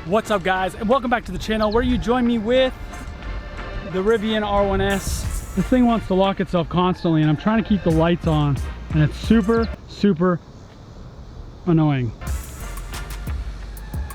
What's up, guys, and welcome back to the channel where you join me with the Rivian R1S. This thing wants to lock itself constantly, and I'm trying to keep the lights on, and it's super annoying.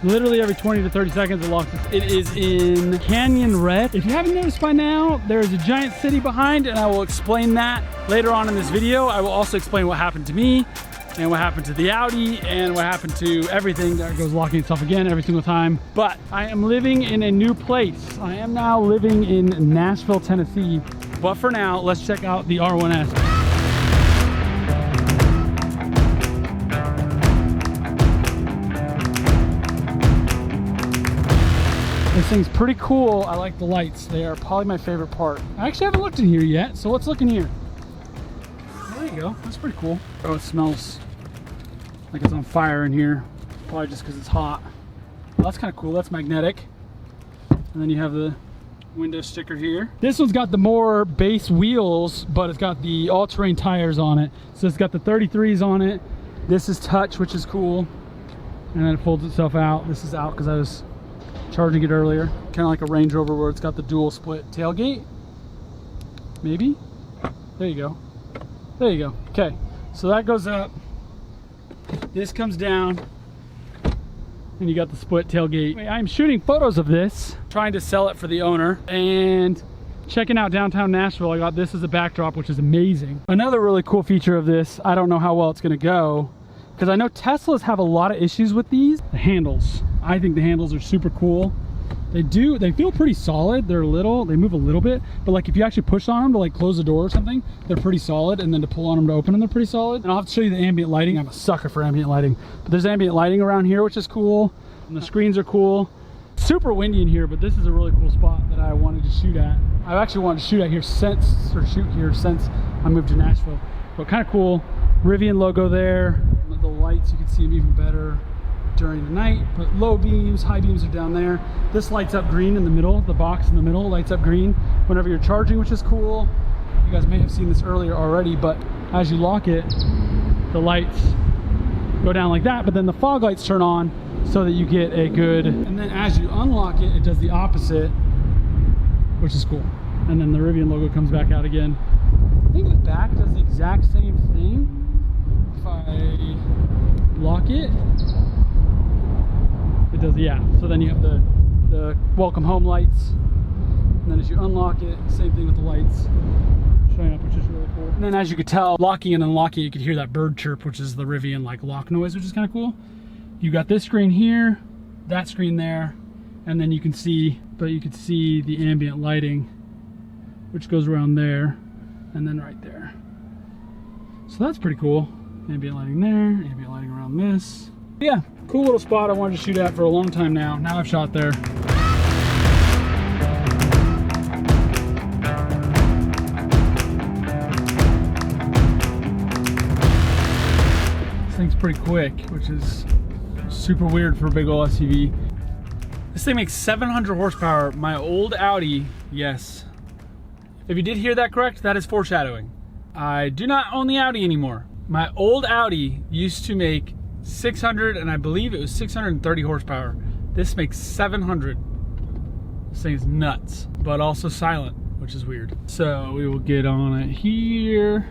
Literally every 20 to 30 seconds it locks. It is in Canyon Red. If you haven't noticed by now, there's a giant city behind, and I will explain that later on in this video. I will also explain what happened to me and what happened to the Audi and what happened to everything that goes locking itself again every single time. But I am living in a new place. I am now living in Nashville, Tennessee. But for now, let's check out the R1S. This thing's pretty cool. I like the lights. They are probably my favorite part. I actually haven't looked in here yet, so let's look in here. There you go. That's pretty cool. Oh, it smells like it's on fire in here. Probably just because it's hot. Well, that's kind of cool. That's magnetic. And then you have the window sticker here. This one's got the more base wheels, but it's got the all-terrain tires on it. So it's got the 33s on it. This is touch, which is cool. And then it folds itself out. This is out because I was charging it earlier. Kind of like a Range Rover where it's got the dual split tailgate. Maybe? There you go. There you go. Okay, so that goes up. This comes down. And you got the split tailgate. I'm shooting photos of this, trying to sell it for the owner, and checking out downtown Nashville. I got this as a backdrop, which is amazing. Another really cool feature of this, I don't know how well it's gonna go, because I know Teslas have a lot of issues with these. The handles. I think the handles are super cool. They feel pretty solid. They're little, they move a little bit, but like if you actually push on them to like close the door or something, they're pretty solid, and then to pull on them to open them, they're pretty solid. And I'll have to show you the ambient lighting. I'm a sucker for ambient lighting, but there's ambient lighting around here, which is cool. And the screens are cool. Super windy in here, but this is a really cool spot that I wanted to shoot at. I've actually wanted to shoot here since I moved to Nashville. But kind of cool. Rivian logo there. The lights, you can see them even better during the night, but low beams, high beams are down there. This lights up green in the middle. The box in the middle lights up green whenever you're charging, which is cool. You guys may have seen this earlier already, but as you lock it, the lights go down like that, but then the fog lights turn on so that you get a good, and then as you unlock it, it does the opposite, which is cool. And then the Rivian logo comes back out again. I think the back does the exact same thing. If I lock it, does, yeah. So then you have the welcome home lights, and then as you unlock it, same thing with the lights showing up, which is really cool. And then as you could tell, locking and unlocking, you could hear that bird chirp, which is the Rivian like lock noise, which is kind of cool. You got this screen here, that screen there, and then you can see, the ambient lighting, which goes around there, and then right there. So that's pretty cool. Ambient lighting there, ambient lighting around this. Yeah, cool little spot I wanted to shoot at for a long time now. Now I've shot there. This thing's pretty quick, which is super weird for a big old SUV. This thing makes 700 horsepower. My old Audi, yes. If you did hear that correct, that is foreshadowing. I do not own the Audi anymore. My old Audi used to make 600, and I believe it was 630 horsepower. This makes 700. This thing is nuts, but also silent, which is weird. So we will get on it here.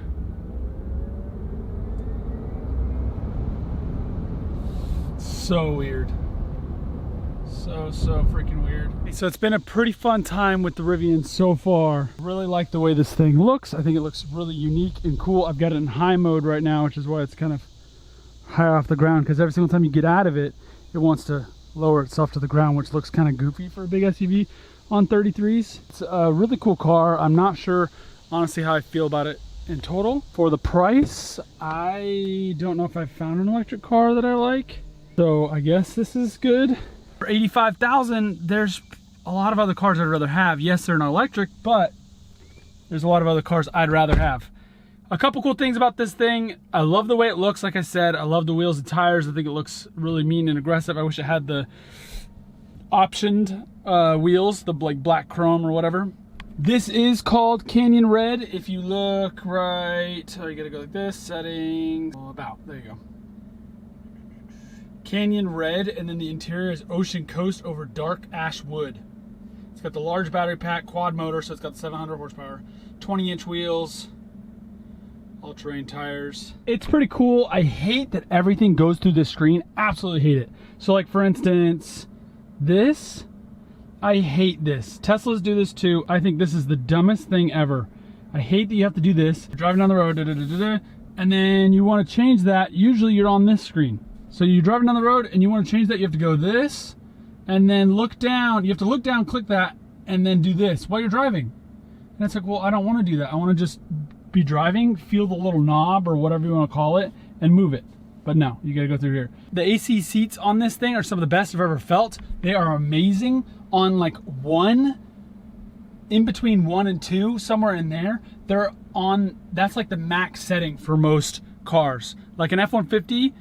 So weird. So freaking weird. So it's been a pretty fun time with the Rivian so far. Really like the way this thing looks. I think it looks really unique and cool. I've got it in high mode right now, which is why it's kind of high off the ground, because every single time you get out of it, it wants to lower itself to the ground, which looks kind of goofy for a big SUV on 33s. It's a really cool car. I'm not sure honestly how I feel about it in total. For the price, I don't know if I've found an electric car that I like, so I guess this is good. For $85,000, there's a lot of other cars I'd rather have. Yes, they're not electric, but there's a lot of other cars I'd rather have. A couple cool things about this thing. I love the way it looks. Like I said, I love the wheels and tires. I think it looks really mean and aggressive. I wish it had the optioned wheels, the like black chrome or whatever. This is called Canyon Red. If you look right, oh, you gotta go like this, settings, about, there you go. canyon red, and then the interior is ocean coast over dark ash wood. It's got the large battery pack, quad motor, so it's got 700 horsepower, 20-inch wheels, all-terrain tires. It's pretty cool. I hate that everything goes through this screen. Absolutely hate it. So like for instance, this, I hate this. Teslas do this too. I think this is the dumbest thing ever. I hate that you have to do this. You're driving down the road, and then you want to change that. Usually you're on this screen. So you're driving down the road and you want to change that. You have to go this, and then look down. You have to look down, click that, and then do this while you're driving. And it's like, well, I don't want to do that. I want to just be driving, feel the little knob or whatever you want to call it, and move it. But no, you got to go through here. The AC seats on this thing are some of the best I've ever felt. They are amazing on like in between 1 and 2, somewhere in there. They're on, that's like the max setting for most cars. Like an F-150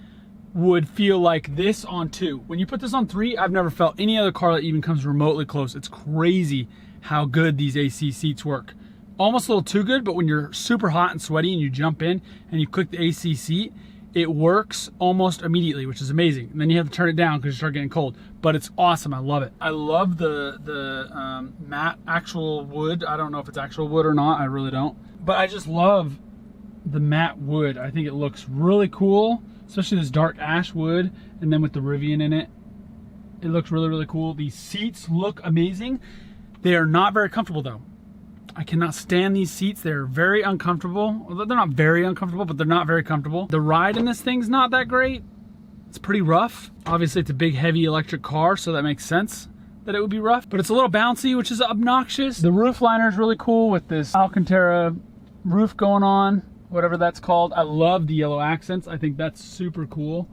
would feel like this on 2. When you put this on 3, I've never felt any other car that even comes remotely close. It's crazy how good these AC seats work. Almost a little too good, but when you're super hot and sweaty and you jump in and you click the AC seat, it works almost immediately, which is amazing. And then you have to turn it down because you start getting cold. But it's awesome. I love it. I love the matte actual wood. I don't know if it's actual wood or not. I really don't. But I just love the matte wood. I think it looks really cool, especially this dark ash wood. And then with the Rivian in it, it looks really, really cool. These seats look amazing. They are not very comfortable though. I cannot stand these seats. They're very uncomfortable. They're not very uncomfortable, but they're not very comfortable. The ride in this thing's not that great. It's pretty rough. Obviously, it's a big, heavy electric car, so that makes sense that it would be rough. But it's a little bouncy, which is obnoxious. The roof liner is really cool with this Alcantara roof going on, whatever that's called. I love the yellow accents. I think that's super cool.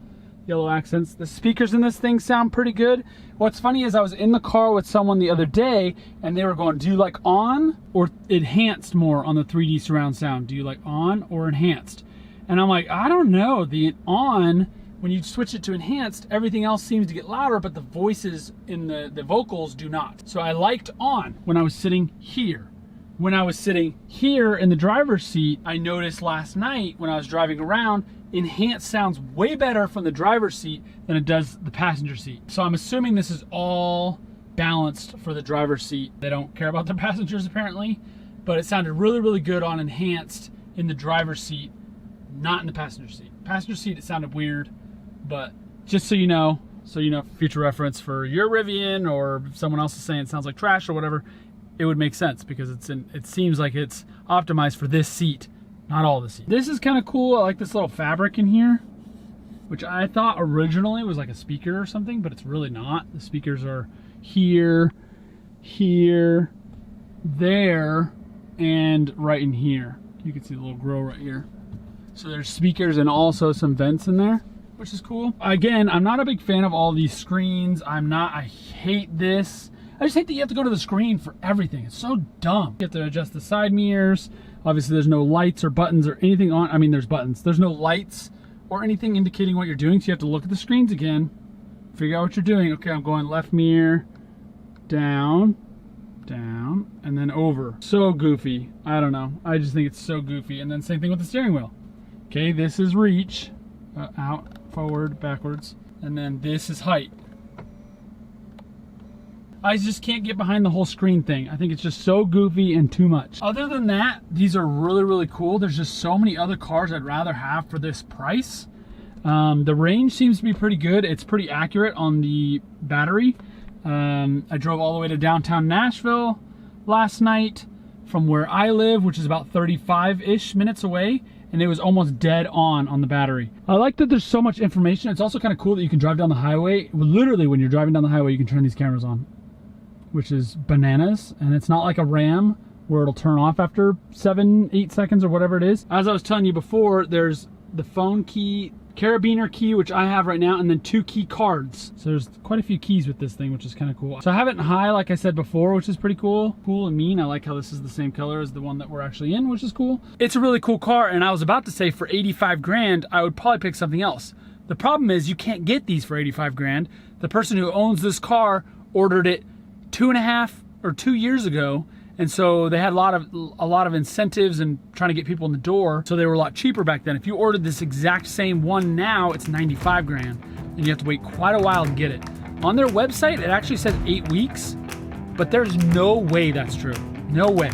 Yellow accents. The speakers in this thing sound pretty good. What's funny is I was in the car with someone the other day and they were going, do you like on or enhanced more on the 3D surround sound? Do you like on or enhanced? And I'm like, I don't know. The on, when you switch it to enhanced, everything else seems to get louder, but the voices in the vocals do not. So I liked on when I was sitting here. When I was sitting here in the driver's seat, I noticed last night when I was driving around, enhanced sounds way better from the driver's seat than it does the passenger seat. So I'm assuming this is all balanced for the driver's seat. They don't care about the passengers apparently, but it sounded really, really good on enhanced in the driver's seat, not in the passenger seat. Passenger seat, it sounded weird, but just so you know, future reference for your Rivian, or if someone else is saying it sounds like trash or whatever, it would make sense because it seems like it's optimized for this seat, not all the seats. This is kind of cool. I like this little fabric in here, which I thought originally was like a speaker or something, but it's really not. The speakers are here, here, there, and right in here. You can see the little grill right here. So there's speakers and also some vents in there, which is cool. Again, I'm not a big fan of all these screens. I hate this. I just hate that you have to go to the screen for everything. It's so dumb. You have to adjust the side mirrors. Obviously there's no lights or buttons or anything on. I mean, there's buttons. There's no lights or anything indicating what you're doing. So you have to look at the screens again, figure out what you're doing. Okay, I'm going left mirror, down, down, and then over. So goofy. I don't know. I just think it's so goofy. And then same thing with the steering wheel. Okay, this is reach, out, forward, backwards. And then this is height. I just can't get behind the whole screen thing. I think it's just so goofy and too much. Other than that, these are really, really cool. There's just so many other cars I'd rather have for this price. The range seems to be pretty good. It's pretty accurate on the battery. I drove all the way to downtown Nashville last night from where I live, which is about 35-ish minutes away, and it was almost dead on the battery. I like that there's so much information. It's also kind of cool that you can drive down the highway. Literally, when you're driving down the highway, you can turn these cameras on, which is bananas. And it's not like a Ram where it'll turn off after 7-8 seconds or whatever it is. As I was telling you before, there's the phone key, carabiner key, which I have right now, and then 2 key cards. So there's quite a few keys with this thing, which is kind of cool. So I have it in high, like I said before, which is pretty cool. Cool and mean. I like how this is the same color as the one that we're actually in, which is cool. It's a really cool car, and I was about to say for 85 grand, I would probably pick something else. The problem is you can't get these for 85 grand. The person who owns this car ordered it 2 years ago, And so they had a lot of incentives and trying to get people in the door. So they were a lot cheaper back then. If you ordered this exact same one now, it's 95 grand. And you have to wait quite a while to get it. On their website, it actually says 8 weeks, but there's no way that's true. No way.